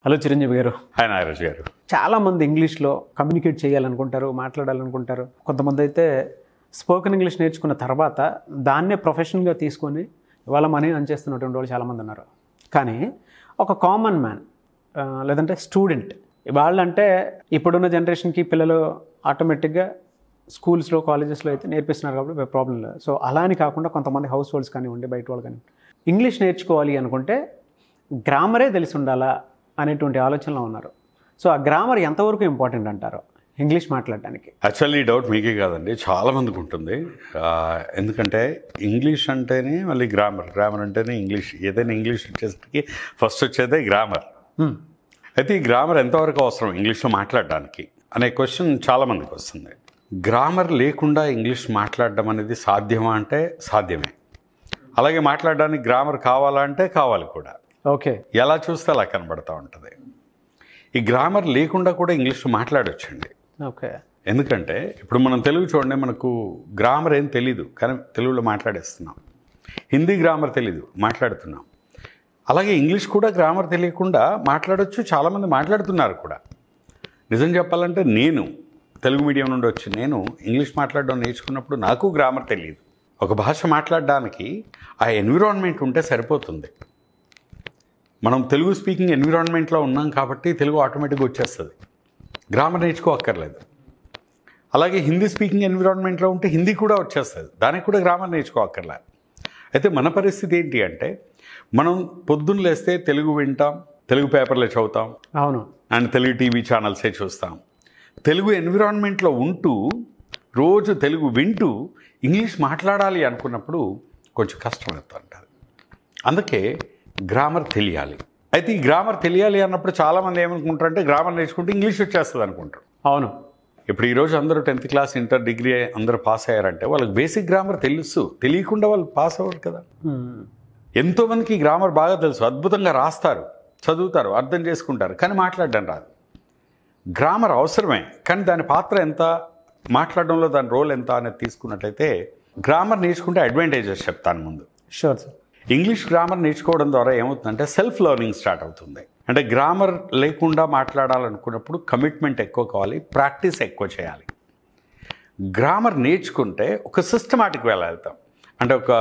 Hello Chiranjeevi గారు. Hi Nagaraj గారు. చాలామంది ఇంగ్లీష్లో కమ్యూనికేట్ చేయాలనుకుంటారు, మాట్లాడాలనుకుంటారు. కొంతమంది అయితే స్పోకెన్ ఇంగ్లీష్ నేర్చుకున్న తర్వాత దాన్నే ప్రొఫెషనల్గా తీసుకొని ఇవాళ మనీ ఎర్న్ చేస్తున్నటువంటి వాళ్ళు చాలామంది ఉన్నారు. కానీ ఒక కామన్ మ్యాన్ లేదంటే స్టూడెంట్ వాళ్ళంటే ఇప్పుడున్న జనరేషన్కి పిల్లలు ఆటోమేటిక్గా స్కూల్స్లో కాలేజెస్లో అయితే నేర్పిస్తున్నారు కాబట్టి ప్రాబ్లం లేదు. సో అలా అని కాకుండా కొంతమంది హౌస్ హోల్డ్స్ కానివ్వండి, బయట వాళ్ళు కానివ్వండి, ఇంగ్లీష్ నేర్చుకోవాలి అనుకుంటే గ్రామరే తెలిసి ఉండాలా అనేటువంటి ఆలోచనలో ఉన్నారు. సో ఆ గ్రామర్ ఎంతవరకు ఇంపార్టెంట్ అంటారు ఇంగ్లీష్ మాట్లాడడానికి? యాక్చువల్లీ ఈ డౌట్ మీకే కాదండి, చాలామందికి ఉంటుంది. ఎందుకంటే ఇంగ్లీష్ అంటేనే మళ్ళీ గ్రామర్ అంటేనే ఇంగ్లీష్. ఏదైనా ఇంగ్లీష్ వచ్చేసరికి ఫస్ట్ వచ్చేదే గ్రామర్. అయితే ఈ గ్రామర్ ఎంతవరకు అవసరం ఇంగ్లీష్లో మాట్లాడడానికి అనే క్వశ్చన్ చాలామందికి వస్తుంది. గ్రామర్ లేకుండా ఇంగ్లీష్ మాట్లాడడం అనేది సాధ్యమా అంటే సాధ్యమే. అలాగే మాట్లాడడానికి గ్రామర్ కావాలా అంటే కావాలి కూడా. ఓకే, ఎలా చూస్తే అలా కనబడుతూ ఉంటుంది. ఈ గ్రామర్ లేకుండా కూడా ఇంగ్లీష్ మాట్లాడొచ్చండి. ఓకే, ఎందుకంటే ఇప్పుడు మనం తెలుగు చూడండి, మనకు గ్రామర్ ఏం తెలీదు కానీ తెలుగులో మాట్లాడేస్తున్నాం. హిందీ గ్రామర్ తెలీదు, మాట్లాడుతున్నాం. అలాగే ఇంగ్లీష్ కూడా గ్రామర్ తెలియకుండా మాట్లాడొచ్చు, చాలామంది మాట్లాడుతున్నారు కూడా. నిజం చెప్పాలంటే నేను తెలుగు మీడియం నుండి వచ్చి నేను ఇంగ్లీష్ మాట్లాడడం నేర్చుకున్నప్పుడు నాకు గ్రామర్ తెలియదు. ఒక భాష మాట్లాడడానికి ఆ ఎన్విరాన్మెంట్ ఉంటే సరిపోతుంది. మనం తెలుగు స్పీకింగ్ ఎన్విరాన్మెంట్లో ఉన్నాం కాబట్టి తెలుగు ఆటోమేటిక్గా వచ్చేస్తుంది, గ్రామర్ నేర్చుకోక్కర్లేదు. అలాగే హిందీ స్పీకింగ్ ఎన్విరాన్మెంట్లో ఉంటే హిందీ కూడా వచ్చేస్తుంది, దానికి కూడా గ్రామర్ నేర్చుకోక్కర్లేదు. అయితే మన పరిస్థితి ఏంటి అంటే మనం పొద్దున్న లేస్తే తెలుగు వింటాం, తెలుగు పేపర్లే చదువుతాం, అవును, అండ్ తెలుగు టీవీ ఛానల్సే చూస్తాం. తెలుగు ఎన్విరాన్మెంట్లో ఉంటూ రోజు తెలుగు వింటూ ఇంగ్లీష్ మాట్లాడాలి అనుకున్నప్పుడు కొంచెం కష్టమవుతుంటుంది. అందుకే గ్రామర్ తెలియాలి. అయితే ఈ గ్రామర్ తెలియాలి అన్నప్పుడు చాలామంది ఏమనుకుంటారంటే గ్రామర్ నేర్చుకుంటే ఇంగ్లీష్ వచ్చేస్తుంది అనుకుంటారు. అవును, ఇప్పుడు ఈరోజు అందరూ 10th క్లాస్, ఇంటర్, డిగ్రీ అందరూ పాస్ అయ్యారంటే వాళ్ళకి బేసిక్ గ్రామర్ తెలుసు. తెలియకుండా వాళ్ళు పాస్ అవ్వరు కదా. ఎంతోమందికి గ్రామర్ బాగా తెలుసు, అద్భుతంగా రాస్తారు, చదువుతారు, అర్థం చేసుకుంటారు, కానీ మాట్లాడడం రాదు. గ్రామర్ అవసరమే, కానీ దాని పాత్ర ఎంత, మాట్లాడడంలో దాని రోల్ ఎంత అనేది తీసుకున్నట్లయితే గ్రామర్ నేర్చుకుంటే అడ్వాంటేజెస్ చెప్తాను ముందు. Sure sir. ఇంగ్లీష్ గ్రామర్ నేర్చుకోవడం ద్వారా ఏమవుతుందంటే సెల్ఫ్ లెర్నింగ్ స్టార్ట్ అవుతుంది. అంటే గ్రామర్ లేకుండా మాట్లాడాలనుకున్నప్పుడు కమిట్మెంట్ ఎక్కువ కావాలి, ప్రాక్టీస్ ఎక్కువ చేయాలి. గ్రామర్ నేర్చుకుంటే ఒక సిస్టమాటిక్ వేళ వెళ్తాం. అంటే ఒక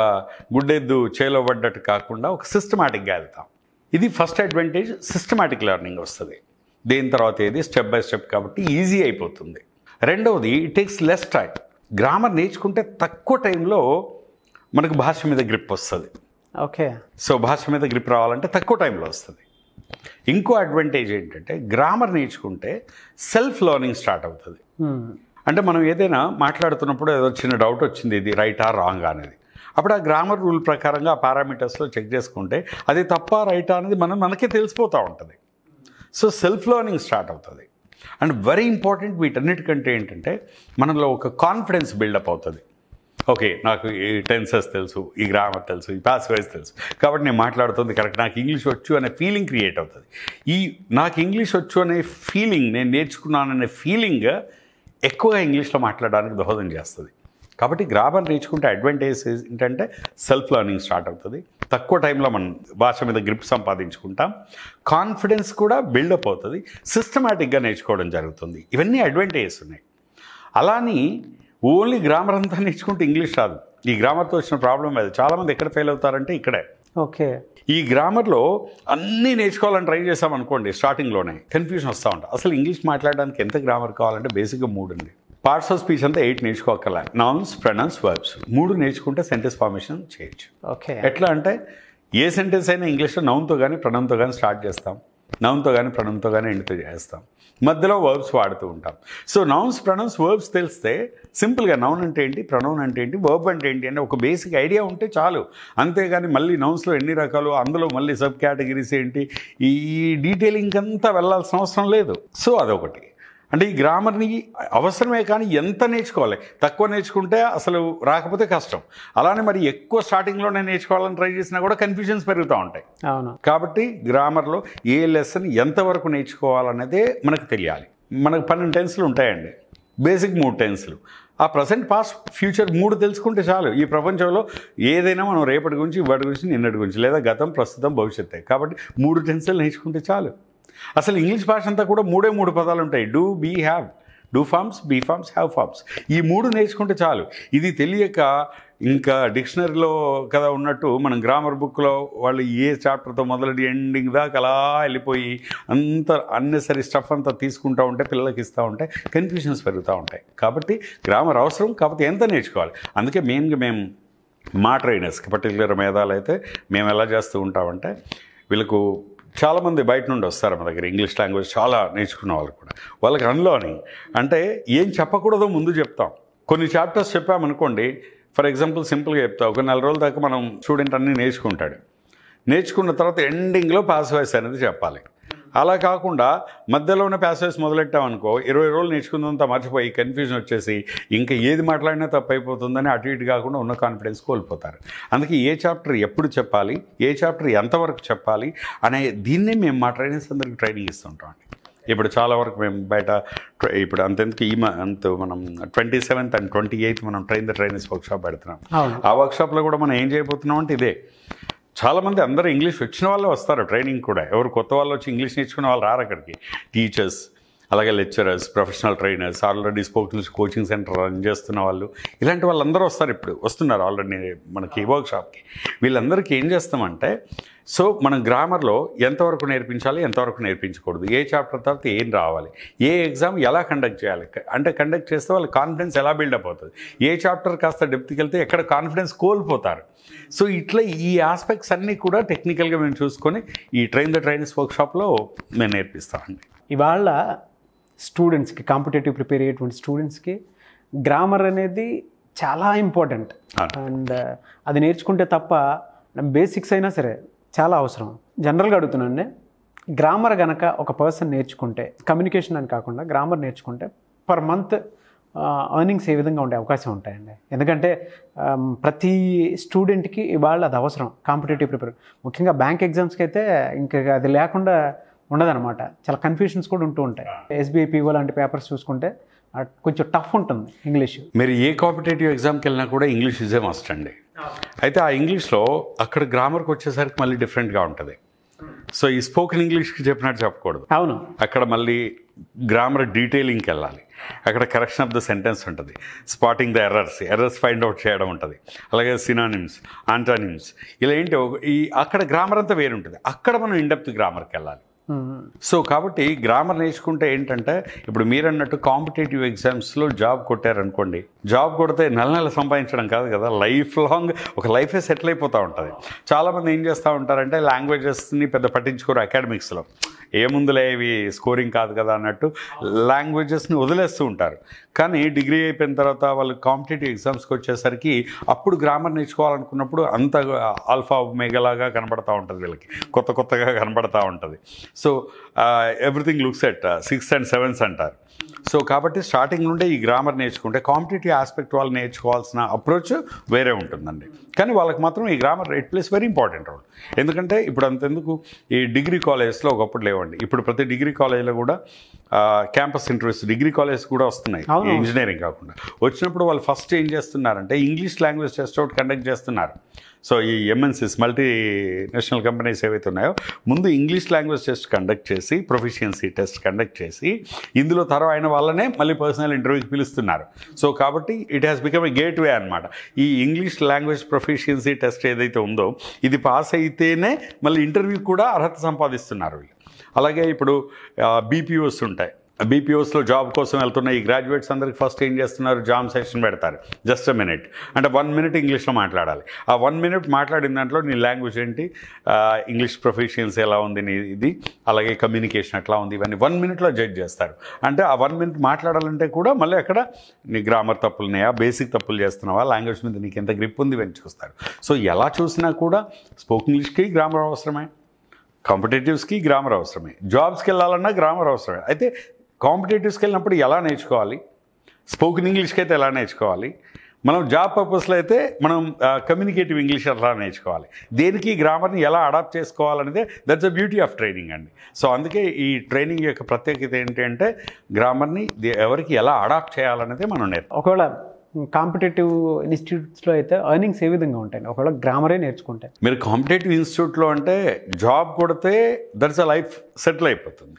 గుడ్డెద్దు చేలో పడ్డట్టు కాకుండా ఒక సిస్టమాటిక్గా వెళ్తాం. ఇది ఫస్ట్ అడ్వాంటేజ్. సిస్టమాటిక్ లెర్నింగ్ వస్తుంది. దేని తర్వాత ఏది స్టెప్ బై స్టెప్ కాబట్టి ఈజీ అయిపోతుంది. రెండవది, it takes less time. Grammar నేర్చుకుంటే తక్కువ టైంలో మనకు భాష మీద గ్రిప్ వస్తుంది. ఓకే, సో భాష మీద గ్రిప్ రావాలంటే తక్కువ టైంలో వస్తుంది. ఇంకో అడ్వాంటేజ్ ఏంటంటే గ్రామర్ నేర్చుకుంటే సెల్ఫ్ లెర్నింగ్ స్టార్ట్ అవుతుంది. అంటే మనం ఏదైనా మాట్లాడుతున్నప్పుడు ఏదో చిన్న డౌట్ వచ్చింది, ఇది రైటా రాంగా అనేది. అప్పుడు ఆ గ్రామర్ రూల్ ప్రకారంగా ఆ పారామీటర్స్లో చెక్ చేసుకుంటే అది తప్ప రైటా అనేది మనకే తెలిసిపోతూ ఉంటుంది. సో సెల్ఫ్ లెర్నింగ్ స్టార్ట్ అవుతుంది. అండ్ వెరీ ఇంపార్టెంట్ వీటన్నిటికంటే ఏంటంటే మనలో ఒక కాన్ఫిడెన్స్ బిల్డప్ అవుతుంది. ఓకే, నాకు ఈ టెన్సెస్ తెలుసు, ఈ గ్రామర్ తెలుసు, ఈ పాసివ్ వాయిస్ తెలుసు, కాబట్టి నేను మాట్లాడుతుంది కరెక్ట్, నాకు ఇంగ్లీష్ వచ్చు అనే ఫీలింగ్ క్రియేట్ అవుతుంది. ఈ నాకు ఇంగ్లీష్ వచ్చు అనే ఫీలింగ్, నేను నేర్చుకున్నాననే ఫీలింగ్ ఎక్కువగా ఇంగ్లీష్లో మాట్లాడడానికి దోహదం చేస్తుంది. కాబట్టి గ్రామర్ నేర్చుకుంటే అడ్వాంటేజ్ ఏంటంటే సెల్ఫ్ లెర్నింగ్ స్టార్ట్ అవుతుంది. తక్కువ టైంలో మనం భాష మీద గ్రిప్ సంపాదించుకుంటాం. కాన్ఫిడెన్స్ కూడా బిల్డప్ అవుతుంది. సిస్టమాటిక్గా నేర్చుకోవడం జరుగుతుంది. ఇవన్నీ అడ్వాంటేజెస్ ఉన్నాయి. అలాని ఓన్లీ గ్రామర్ అంతా నేర్చుకుంటే ఇంగ్లీష్ రాదు. ఈ గ్రామర్తో వచ్చిన ప్రాబ్లం అది. చాలామంది ఎక్కడ ఫెయిల్ అవుతారంటే ఇక్కడే. ఓకే, ఈ గ్రామర్లో అన్నీ నేర్చుకోవాలని ట్రై చేసామనుకోండి, స్టార్టింగ్లోనే కన్ఫ్యూజన్ వస్తూ ఉంటుంది. అసలు ఇంగ్లీష్ మాట్లాడడానికి ఎంత గ్రామర్ కావాలంటే బేసిక్గా 3 ఉంది. పార్ట్స్ ఆఫ్ స్పీచ్ అంతా 8 నేర్చుకోకర్లా. నౌన్స్, ప్రొనౌన్స్, వర్బ్స్ 3 నేర్చుకుంటే సెంటెన్స్ ఫార్మేషన్ చేయొచ్చు. ఓకే, ఎట్లా అంటే ఏ సెంటెన్స్ అయినా ఇంగ్లీష్లో నౌన్తో కానీ ప్రొనౌన్తో కానీ స్టార్ట్ చేస్తాం, నౌన్తో కానీ ప్రొనౌన్తో కానీ ఎండ్తో చేస్తాం, మధ్యలో వర్బ్స్ వాడుతూ ఉంటాం. సో నౌన్స్, ప్రొనౌన్స్, వర్బ్స్ తెలిస్తే సింపుల్గా నౌన్ అంటే ఏంటి, ప్రొనౌన్ అంటే ఏంటి, వర్బ్ అంటే ఏంటి అంటే ఒక బేసిక్ ఐడియా ఉంటే చాలు. అంతేగాని మళ్ళీ నౌన్స్లో ఎన్ని రకాలు, అందులో మళ్ళీ సబ్ కేటగిరీస్ ఏంటి, ఈ డీటెయిలింగ్ అంతా వెళ్ళాల్సిన అవసరం లేదు. సో అదొకటి. అంటే ఈ గ్రామర్ని అవసరమే, కానీ ఎంత నేర్చుకోవాలి. తక్కువ నేర్చుకుంటే అసలు రాకపోతే కష్టం. అలానే మరి ఎక్కువ స్టార్టింగ్లోనే నేర్చుకోవాలని ట్రై చేసినా కూడా కన్ఫ్యూజన్స్ పెరుగుతూ ఉంటాయి. అవును. కాబట్టి గ్రామర్లో ఏ లెసన్ ఎంతవరకు నేర్చుకోవాలనేదే మనకు తెలియాలి. మనకు 12 టెన్స్లు ఉంటాయండి, బేసిక్ 3 టెన్స్లు. ఆ ప్రజెంట్, పాస్ట్, ఫ్యూచర్ 3 తెలుసుకుంటే చాలు. ఈ ప్రపంచంలో ఏదైనా మనం రేపటి గురించి, ఇవాటి గురించి, నిన్నటి గురించి, లేదా గతం, ప్రస్తుతం, భవిష్యత్తే. కాబట్టి 3 టెన్స్లు నేర్చుకుంటే చాలు. అసలు ఇంగ్లీష్ భాష అంతా కూడా మూడు పదాలు ఉంటాయి. Do, be, have. Do forms, be forms, have forms. ఈ 3 నేర్చుకుంటే చాలు. ఇది తెలియక ఇంకా డిక్షనరీలో కదా ఉన్నట్టు మనం గ్రామర్ బుక్లో వాళ్ళు ఏ చాప్టర్తో మొదలెడి ఎండింగ్ దాకా అలా వెళ్ళిపోయి అంత అన్నెసరీ స్టఫ్ అంతా తీసుకుంటూ ఉంటే పిల్లలకి ఇస్తూ ఉంటే కన్ఫ్యూషన్స్ పెరుగుతూ ఉంటాయి. కాబట్టి గ్రామర్ అవసరం, కాకపోతే ఎంత నేర్చుకోవాలి. అందుకే మెయిన్గా మేము మా ట్రైనర్స్కి పర్టికులర్ మేధాలు అయితే మేము ఎలా చేస్తూ ఉంటామంటే, వీళ్ళకు చాలామంది బయట నుండి వస్తారు మా దగ్గర, ఇంగ్లీష్ లాంగ్వేజ్ చాలా నేర్చుకున్న వాళ్ళు కూడా. వాళ్ళకి అన్లర్నింగ్ అంటే ఏం చెప్పకూడదో ముందు చెప్తాం. కొన్ని చాప్టర్స్ చెప్పామనుకోండి, ఫర్ ఎగ్జాంపుల్ సింపుల్గా చెప్తా, ఒక 4 రోజుల దాకా మనం స్టూడెంట్ అన్నీ నేర్చుకుంటాడు. నేర్చుకున్న తర్వాత ఎండింగ్లో పాస్ వాయిస్ అనేది చెప్పాలి. అలా కాకుండా మధ్యలోనే ప్యాసేజ్ మొదలెట్టామనుకో 20 రోజులు నేర్చుకుందంతా మర్చిపోయి కన్ఫ్యూజన్ వచ్చేసి ఇంకా ఏది మాట్లాడినా తప్పైపోతుందని అటు ఇటు కాకుండా ఉన్న కాన్ఫిడెన్స్ కోల్పోతారు. అందుకే ఏ చాప్టర్ ఎప్పుడు చెప్పాలి, ఏ చాప్టర్ ఎంతవరకు చెప్పాలి అనే దీన్నే మేము మా ట్రైనర్స్ అందరికి ట్రైనింగ్ ఇస్తుంటాం. ఇప్పుడు చాలా వరకు మేము బయట ఇప్పుడు అంతెందుకు మనం 27th and 28th మనం ట్రైనర్స్ వర్క్షాప్ పెడుతున్నాం. ఆ వర్క్షాప్లో కూడా మనం ఏం చేయబోతున్నాం అంటే ఇదే. చాలామంది అందరూ ఇంగ్లీష్ వచ్చిన వాళ్ళే వస్తారు ట్రైనింగ్ కూడా. ఎవరు కొత్త వాళ్ళు వచ్చి ఇంగ్లీష్ నేర్చుకునే వాళ్ళు రారు అక్కడికి. టీచర్స్, అలాగే lecturers, professional trainers, already spoken coaching centre run చేస్తున్న వాళ్ళు, ఇలాంటి వాళ్ళందరూ వస్తారు. ఇప్పుడు వస్తున్నారు ఆల్రెడీ మనకి వర్క్షాప్కి. వీళ్ళందరికీ ఏం చేస్తామంటే, సో మనం గ్రామర్లో ఎంతవరకు నేర్పించాలి, ఎంతవరకు నేర్పించకూడదు, ఏ చాప్టర్ తర్వాత ఏం రావాలి, ఏ ఎగ్జామ్ ఎలా కండక్ట్ చేయాలి, అంటే కండక్ట్ చేస్తే వాళ్ళ కాన్ఫిడెన్స్ ఎలా బిల్డప్ అవుతుంది, ఏ చాప్టర్ కాస్త డెప్త్కి వెళ్తే ఎక్కడ కాన్ఫిడెన్స్ కోల్పోతారు. సో ఇట్లా ఈ ఆస్పెక్ట్స్ అన్నీ కూడా టెక్నికల్గా మేము చూసుకొని ఈ ట్రైనర్స్ వర్క్షాప్లో మేము నేర్పిస్తామండి. ఇవాళ స్టూడెంట్స్కి, కాంపిటేటివ్ ప్రిపేర్ అయ్యేటువంటి స్టూడెంట్స్కి గ్రామర్ అనేది చాలా ఇంపార్టెంట్. అండ్ అది నేర్చుకుంటే తప్ప బేసిక్స్ అయినా సరే చాలా అవసరం. జనరల్గా అడుగుతున్నాను, గ్రామర్ కనుక ఒక పర్సన్ నేర్చుకుంటే, కమ్యూనికేషన్ అని కాకుండా గ్రామర్ నేర్చుకుంటే పర్ మంత్ ఎర్నింగ్స్ ఏ విధంగా ఉండే అవకాశం ఉంటాయండి? ఎందుకంటే ప్రతి స్టూడెంట్కి ఇవాళ అది అవసరం. కాంపిటేటివ్ ప్రిపేర్, ముఖ్యంగా బ్యాంక్ ఎగ్జామ్స్కి అయితే ఇంకా అది లేకుండా ఉండదన్నమాట. చాలా కన్ఫ్యూషన్స్ కూడా ఉంటూ ఉంటాయి. ఎస్బీఐ పీఓ లాంటి పేపర్స్ చూసుకుంటే కొంచెం టఫ్ ఉంటుంది ఇంగ్లీష్. మీరు ఏ కాంపిటేటివ్ ఎగ్జామ్కి వెళ్ళినా కూడా ఇంగ్లీష్ ఈజ్ ఏ మస్ట్ అండి. అయితే ఆ ఇంగ్లీష్లో అక్కడ గ్రామర్కి వచ్చేసరికి మళ్ళీ డిఫరెంట్గా ఉంటుంది. సో ఈ స్పోకెన్ ఇంగ్లీష్కి చెప్పినట్టు చెప్పకూడదు. అవును, అక్కడ మళ్ళీ గ్రామర్ డీటెయిలింగ్కి వెళ్ళాలి. అక్కడ కరెక్షన్ ఆఫ్ ద సెంటెన్స్ ఉంటుంది, spotting the errors find out చేయడం ఉంటుంది, అలాగే సినానిమ్స్, ఆంటానిమ్స్, ఇలా ఏంటి ఈ అక్కడ గ్రామర్ అంతా వేరు ఉంటుంది. అక్కడ మనం ఇన్డెప్త్ గ్రామర్కి వెళ్ళాలి. సో కాబట్టి గ్రామర్ నేర్చుకుంటే ఏంటంటే, ఇప్పుడు మీరన్నట్టు కాంపిటేటివ్ ఎగ్జామ్స్లో జాబ్ కొట్టారనుకోండి, జాబ్ కొడితే నెల సంపాదించడం కాదు కదా, లైఫ్ లాంగ్ ఒక లైఫే సెటిల్ అయిపోతూ ఉంటుంది. చాలామంది ఏం చేస్తూ ఉంటారంటే లాంగ్వేజెస్ని పెద్ద పట్టించుకోరు. అకాడమిక్స్లో ఏముందులే ఇవి స్కోరింగ్ కాదు కదా అన్నట్టు లాంగ్వేజెస్ని వదిలేస్తూ ఉంటారు. కానీ డిగ్రీ అయిపోయిన తర్వాత వాళ్ళు కాంపిటేటివ్ ఎగ్జామ్స్కి వచ్చేసరికి అప్పుడు గ్రామర్ నేర్చుకోవాలనుకున్నప్పుడు అంత ఆల్ఫా ఒమేగాలాగా కనబడతా ఉంటుంది, వీళ్ళకి కొత్తగా కనబడతా ఉంటుంది. So everything looks at 6 and 7 అంటారు. సో కాబట్టి స్టార్టింగ్ నుండే ఈ గ్రామర్ నేర్చుకుంటే కాంపిటేటివ్ ఆస్పెక్ట్ వాళ్ళు నేర్చుకోవాల్సిన అప్రోచ్ వేరే ఉంటుందండి. కానీ వాళ్ళకి మాత్రం ఈ grammar it plays very important role. ఎందుకంటే ఇప్పుడు అంతెందుకు ఈ డిగ్రీ కాలేజెస్లో ఒకప్పుడు లేవండి, ఇప్పుడు ప్రతి డిగ్రీ కాలేజ్లో కూడా క్యాంపస్ ఇంటర్వ్యూస్ డిగ్రీ కాలేజెస్ కూడా వస్తున్నాయి, ఇంజనీరింగ్ కాకుండా. వచ్చినప్పుడు వాళ్ళు ఫస్ట్ ఏం చేస్తున్నారంటే English language test out conduct చేస్తున్నారు. సో ఈ ఎంఎన్సీస్, మల్టీ నేషనల్ కంపెనీస్ ఏవైతే ఉన్నాయో, ముందు ఇంగ్లీష్ లాంగ్వేజ్ టెస్ట్ కండక్ట్ చేసి, ప్రొఫిషియన్సీ టెస్ట్ కండక్ట్ చేసి, ఇందులో తర్వాత అయిన వాళ్ళనే మళ్ళీ పర్సనల్ ఇంటర్వ్యూకి పిలుస్తున్నారు. సో కాబట్టి it has become a gateway అనమాట. ఈ ఇంగ్లీష్ లాంగ్వేజ్ ప్రొఫిషియన్సీ టెస్ట్ ఏదైతే ఉందో ఇది పాస్ అయితేనే మళ్ళీ ఇంటర్వ్యూకి కూడా అర్హత సంపాదిస్తున్నారు వీళ్ళు. అలాగే ఇప్పుడు బీపీఓస్ ఉంటాయి. బీపీఓస్లో జాబ్ కోసం వెళ్తున్న ఈ గ్రాడ్యుయేట్స్ అందరికి ఫస్ట్ ఏం చేస్తున్నారు, జామ్ సెషన్ పెడతారు. జస్ట్ అ మినిట్ అంటే 1 minute ఇంగ్లీష్లో మాట్లాడాలి. ఆ 1 minute మాట్లాడిన దాంట్లో నీ లాంగ్వేజ్ ఏంటి, ఇంగ్లీష్ ప్రొఫిషియన్సీ ఎలా ఉంది నీ ఇది, అలాగే కమ్యూనికేషన్ ఎట్లా ఉంది, ఇవన్నీ 1 minuteలో జడ్జ్ చేస్తారు. అంటే ఆ 1 minute మాట్లాడాలంటే కూడా మళ్ళీ అక్కడ నీ గ్రామర్ తప్పులున్నాయా, బేసిక్ తప్పులు చేస్తున్నావా, లాంగ్వేజ్ మీద నీకు ఎంత గ్రిప్ ఉంది ఇవన్నీ చూస్తారు. సో ఎలా చూసినా కూడా స్పోకెన్ ఇంగ్లీష్కి గ్రామర్ అవసరమే, కాంపిటేటివ్స్కి గ్రామర్ అవసరమే, జాబ్స్కి వెళ్ళాలన్నా గ్రామర్ అవసరమే. అయితే కాంపిటేటివ్స్కి వెళ్ళినప్పుడు ఎలా నేర్చుకోవాలి, స్పోకెన్ ఇంగ్లీష్కి అయితే ఎలా నేర్చుకోవాలి, మనం జాబ్ పర్పస్లో అయితే మనం కమ్యూనికేటివ్ ఇంగ్లీష్ ఎలా నేర్చుకోవాలి, దేనికి గ్రామర్ని ఎలా అడాప్ట్ చేసుకోవాలనేదే that's the beauty of training అండి. సో అందుకే ఈ ట్రైనింగ్ యొక్క ప్రత్యేకత ఏంటి అంటే గ్రామర్ని ఎవరికి ఎలా అడాప్ట్ చేయాలనేదే మనం నేర్చుకోవాలి. ఒకవేళ కాంపిటేటివ్ ఇన్స్టిట్యూట్స్లో అయితే ఎర్నింగ్స్ ఏ విధంగా ఉంటాయి ఒకవేళ గ్రామరే నేర్చుకుంటే? మీరు కాంపిటేటివ్ ఇన్స్టిట్యూట్లో అంటే జాబ్ కొడితే దట్స్ అ లైఫ్ సెటిల్ అయిపోతుంది.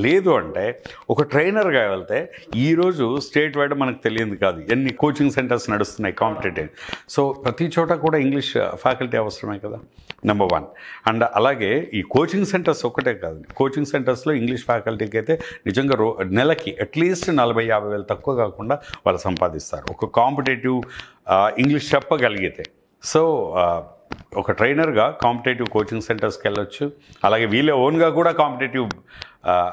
లేదు అంటే ఒక ట్రైనర్గా వెళ్తే ఈరోజు స్టేట్ వైడ్ మనకు తెలియదు కాదు ఎన్ని కోచింగ్ సెంటర్స్ నడుస్తున్నాయి కాంపిటేటివ్. సో ప్రతి చోట కూడా ఇంగ్లీష్ ఫ్యాకల్టీ అవసరమే కదా, నెంబర్ 1. అండ్ అలాగే ఈ కోచింగ్ సెంటర్స్ ఒక్కటే కాదు, కోచింగ్ సెంటర్స్లో ఇంగ్లీష్ ఫ్యాకల్టీకి అయితే నిజంగా నెలకి అట్లీస్ట్ 40-50 వేలు తక్కువ కాకుండా వాళ్ళు సంపాదిస్తారు ఒక కాంపిటేటివ్ ఇంగ్లీష్ చెప్పగలిగితే. సో ఒక ట్రైనర్గా కాంపిటేటివ్ కోచింగ్ సెంటర్స్కి వెళ్ళొచ్చు, అలాగే వీళ్ళే ఓన్గా కూడా కాంపిటేటివ్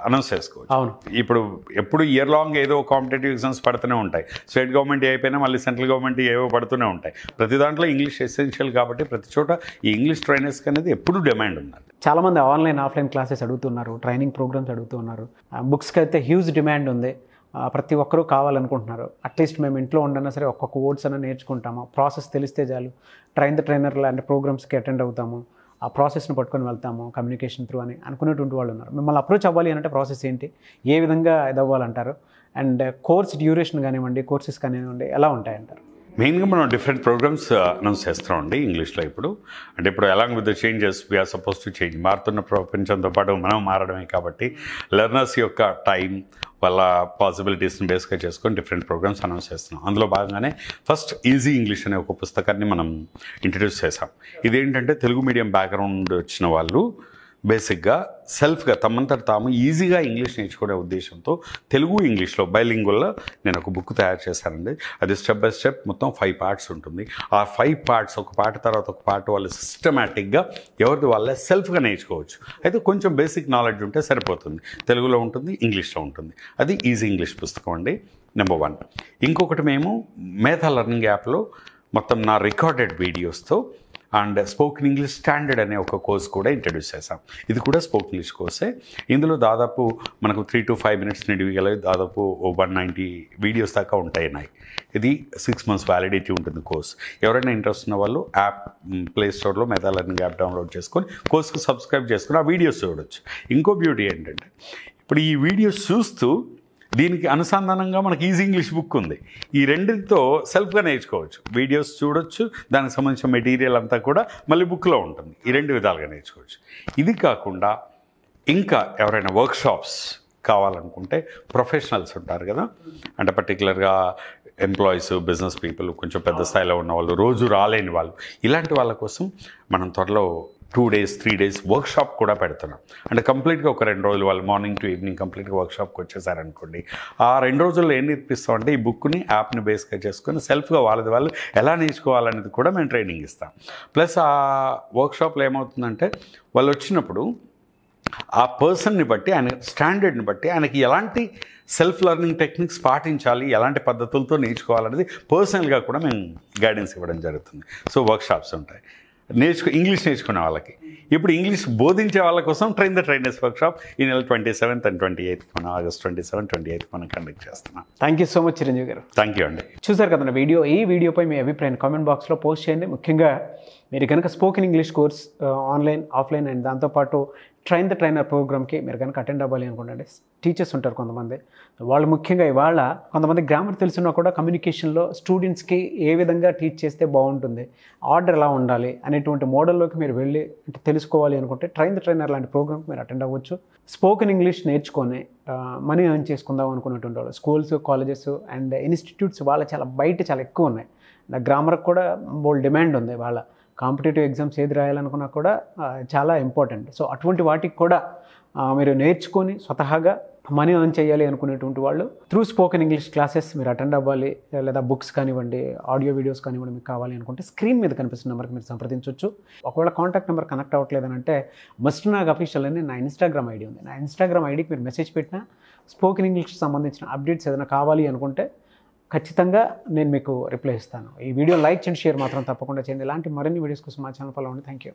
అనౌన్స్ చేసుకోవచ్చు. అవును, ఇప్పుడు ఎప్పుడు ఇయర్ లాంగ్ ఏదో కాంపిటేటివ్ ఎగ్జామ్స్ పడుతూనే ఉంటాయి. స్టేట్ గవర్నమెంట్ అయిపోయినా మళ్ళీ సెంట్రల్ గవర్నమెంట్ ఏవో పడుతూనే ఉంటాయి. ప్రతి దాంట్లో ఇంగ్లీష్ ఎసెన్షియల్ కాబట్టి ప్రతి చోట ఈ ఇంగ్లీష్ ట్రైనర్స్కి అనేది ఎప్పుడు డిమాండ్ ఉందండి. చాలామంది ఆన్లైన్ ఆఫ్లైన్ క్లాసెస్ అడుగుతున్నారు, ట్రైనింగ్ ప్రోగ్రామ్స్ అడుగుతున్నారు, బుక్స్కి అయితే హ్యూజ్ డిమాండ్ ఉంది. ప్రతి ఒక్కరూ కావాలనుకుంటున్నారు. అట్లీస్ట్ మేము ఇంట్లో ఉండన్నా సరే ఒక్కొక్క వర్డ్స్ అన్న నేర్చుకుంటాము, ప్రాసెస్ తెలిస్తే చాలు, ట్రైన్ ద ట్రైనర్ లాంటి ప్రోగ్రామ్స్కి అటెండ్ అవుతాము, ఆ ప్రాసెస్ని పట్టుకొని వెళ్తాము కమ్యూనికేషన్ త్రూ అని అనుకునేటువంటి వాళ్ళు ఉన్నారు. మిమ్మల్ని అప్రోచ్ అవ్వాలి అంటే ప్రాసెస్ ఏంటి, ఏ విధంగా ఇది అవ్వాలంటారు? అండ్ కోర్స్ డ్యూరేషన్ కానివ్వండి, కోర్సెస్ కానివ్వండి ఎలా ఉంటాయంటారు? మెయిన్గా మనం డిఫరెంట్ ప్రోగ్రామ్స్ అనౌన్స్ చేస్తామండి ఇంగ్లీష్లో. ఇప్పుడు అంటే ఇప్పుడు along with the changes we are suppose to change, మారుతున్న ప్రపంచంతో పాటు మనం మారడమే కాబట్టి లెర్నర్స్ యొక్క టైం వాళ్ళ పాసిబిలిటీస్ని బేస్గా చేసుకొని డిఫరెంట్ ప్రోగ్రామ్స్ అనౌన్స్ చేస్తున్నాం. అందులో భాగంగానే ఫస్ట్ ఈజీ ఇంగ్లీష్ అనే ఒక పుస్తకాన్ని మనం ఇంట్రడ్యూస్ చేసాం. ఇదేంటంటే తెలుగు మీడియం బ్యాక్గ్రౌండ్ వచ్చిన వాళ్ళు బేసిక్గా సెల్ఫ్గా తమంతట తాము ఈజీగా ఇంగ్లీష్ నేర్చుకునే ఉద్దేశంతో తెలుగు ఇంగ్లీష్లో బైలింగుల్లో నేను ఒక బుక్ తయారు చేశానండి. అది స్టెప్ బై స్టెప్ మొత్తం 5 పార్ట్స్ ఉంటుంది. ఆ 5 పార్ట్స్ ఒక పార్ట్ తర్వాత ఒక పార్ట్ వాళ్ళు సిస్టమేటిక్గా ఎవరిది వాళ్ళే సెల్ఫ్గా నేర్చుకోవచ్చు. అయితే కొంచెం బేసిక్ నాలెడ్జ్ ఉంటే సరిపోతుంది. తెలుగులో ఉంటుంది, ఇంగ్లీష్లో ఉంటుంది. అది ఈజీ ఇంగ్లీష్ పుస్తకం అండి, నెంబర్ 1. ఇంకొకటి మేము మేధా లెర్నింగ్ యాప్లో మొత్తం నా రికార్డెడ్ వీడియోస్తో అండ్ స్పోకెన్ ఇంగ్లీష్ స్టాండర్డ్ అనే ఒక కోర్స్ కూడా ఇంట్రడ్యూస్ చేశాం. ఇది కూడా స్పోకెన్ ఇంగ్లీష్ కోర్సే. ఇందులో దాదాపు మనకు 3 to 5 మినిట్స్ నిడివిగలవి దాదాపు 190 వీడియోస్ దాకా ఉంటాయి. ఇది 6 months వ్యాలిడిటీ ఉంటుంది కోర్స్. ఎవరైనా ఇంట్రెస్ట్ ఉన్న వాళ్ళు యాప్ ప్లే స్టోర్లో మెధా లెర్నింగ్ యాప్ డౌన్లోడ్ చేసుకొని కోర్స్కి సబ్స్క్రైబ్ చేసుకొని ఆ వీడియోస్ చూడవచ్చు. ఇంకో బ్యూటీ ఏంటంటే ఇప్పుడు ఈ వీడియోస్ చూస్తూ దీనికి అనుసంధానంగా మనకి ఈజీ ఇంగ్లీష్ బుక్ ఉంది. ఈ రెండింటితో సెల్ఫ్గా నేర్చుకోవచ్చు. వీడియోస్ చూడొచ్చు, దానికి సంబంధించిన మెటీరియల్ అంతా కూడా మళ్ళీ బుక్లో ఉంటుంది. ఈ 2 విధాలుగా నేర్చుకోవచ్చు. ఇది కాకుండా ఇంకా ఎవరైనా వర్క్షాప్స్ కావాలనుకుంటే ప్రొఫెషనల్స్ ఉంటారు కదా, అంటే పర్టికులర్గా ఎంప్లాయీస్, బిజినెస్ పీపుల్, కొంచెం పెద్ద స్థాయిలో ఉన్న వాళ్ళు, రోజు రాలేని వాళ్ళు, ఇలాంటి వాళ్ళ కోసం మనం త్వరలో 2 days 3 days వర్క్షాప్ కూడా పెడుతున్నాం. అంటే కంప్లీట్గా ఒక 2 రోజులు వాళ్ళు మార్నింగ్ టు ఈవినింగ్ కంప్లీట్గా వర్క్షాప్కి వచ్చేసారనుకోండి. ఆ 2 రోజుల్లో ఏం నేర్పిస్తామంటే ఈ బుక్ని యాప్ని బేస్గా చేసుకొని సెల్ఫ్గా వాళ్ళది వాళ్ళు ఎలా నేర్చుకోవాలనేది కూడా మేము ట్రైనింగ్ ఇస్తాం. ప్లస్ ఆ వర్క్షాప్లో ఏమవుతుందంటే వాళ్ళు వచ్చినప్పుడు ఆ పర్సన్ని బట్టి, ఆయన స్టాండర్డ్ని బట్టి ఆయనకి ఎలాంటి సెల్ఫ్ లెర్నింగ్ టెక్నిక్స్ పాటించాలి, ఎలాంటి పద్ధతులతో నేర్చుకోవాలనేది పర్సనల్గా కూడా మేము గైడెన్స్ ఇవ్వడం జరుగుతుంది. సో వర్క్షాప్స్ ఉంటాయి. ఇంగ్లీష్ నేర్చుకునే వాళ్ళకి, ఇప్పుడు ఇంగ్లీష్ బోధించే వాళ్ళ కోసం ట్రైన్ ద ట్రైనర్స్ వర్క్షాప్ ఈ నెల 27th and 28th మనం ఆగస్ట్ 27, 28 మనం కండక్ట్ చేస్తున్నాం. Thank you so much Chiranjeevi గారు. థ్యాంక్ యూ అండి. చూసారు కదండి వీడియో. ఈ వీడియోపై మీ అభిప్రాయం కామెంట్ బాక్స్లో పోస్ట్ చేయండి. ముఖ్యంగా మీరు కనుక spoken English course online offline and దాంతోపాటు ట్రైన్ ద ట్రైనర్ ప్రోగ్రామ్కి మీరు కనుక అటెండ్ అవ్వాలి అనుకుంటే టీచర్స్ ఉంటారు కొంతమంది, వాళ్ళు ముఖ్యంగా ఇవాళ కొంతమంది గ్రామర్ తెలిసినా కూడా కమ్యూనికేషన్లో స్టూడెంట్స్కి ఏ విధంగా టీచ్ చేస్తే బాగుంటుంది, ఆర్డర్ ఎలా ఉండాలి అనేటువంటి మోడల్లోకి మీరు వెళ్ళి తెలుసుకోవాలి అనుకుంటే ట్రైన్ ద ట్రైనర్ లాంటి ప్రోగ్రామ్కి మీరు అటెండ్ అవ్వచ్చు. స్పోకెన్ ఇంగ్లీష్ నేర్చుకొని మనీ ఎర్న్ చేసుకుందాం అనుకునేటువంటి వాళ్ళు స్కూల్స్, కాలేజెస్ అండ్ ఇన్స్టిట్యూట్స్ వాళ్ళ బయట చాలా ఎక్కువ ఉన్నాయి. గ్రామర్కి కూడా బోల్డ్ డిమాండ్ ఉంది. వాళ్ళ కాంపిటేటివ్ ఎగ్జామ్స్ ఏది రాయాలనుకున్నా కూడా చాలా ఇంపార్టెంట్. సో అటువంటి వాటికి కూడా మీరు నేర్చుకొని స్వతహాగా మనీ ఎర్న్ చేయాలి అనుకునేటువంటి వాళ్ళు త్రూ స్పోకెన్ ఇంగ్లీష్ క్లాసెస్ మీరు అటెండ్ అవ్వాలి, లేదా బుక్స్ కానివ్వండి, ఆడియో వీడియోస్ కానివ్వండి మీకు కావాలి అనుకుంటే స్క్రీన్ మీద కనిపిస్తున్న నెంబర్కి మీరు సంప్రదించవచ్చు. ఒకవేళ కాంటాక్ట్ నెంబర్ కనెక్ట్ అవ్వట్లేదని అంటే మస్ట్నాగ్ అఫీషియల్ అని నా ఇన్స్టాగ్రామ్ ఐడి ఉంది. నా ఇన్స్టాగ్రామ్ ఐడికి మీరు మెసేజ్ పెట్టినా స్పోకెన్ ఇంగ్లీష్కి సంబంధించిన అప్డేట్స్ ఏదైనా కావాలి అనుకుంటే ఖచ్చితంగా నేను మీకు రిప్లై ఇస్తాను. ఈ వీడియో లైక్ చేయండి, షేర్ మాత్రం తప్పకుండా చేయండి. ఇలాంటి మరిన్ని వీడియోస్ కోసం మా ఛానల్ ఫాలో అవ్వండి. Thank you.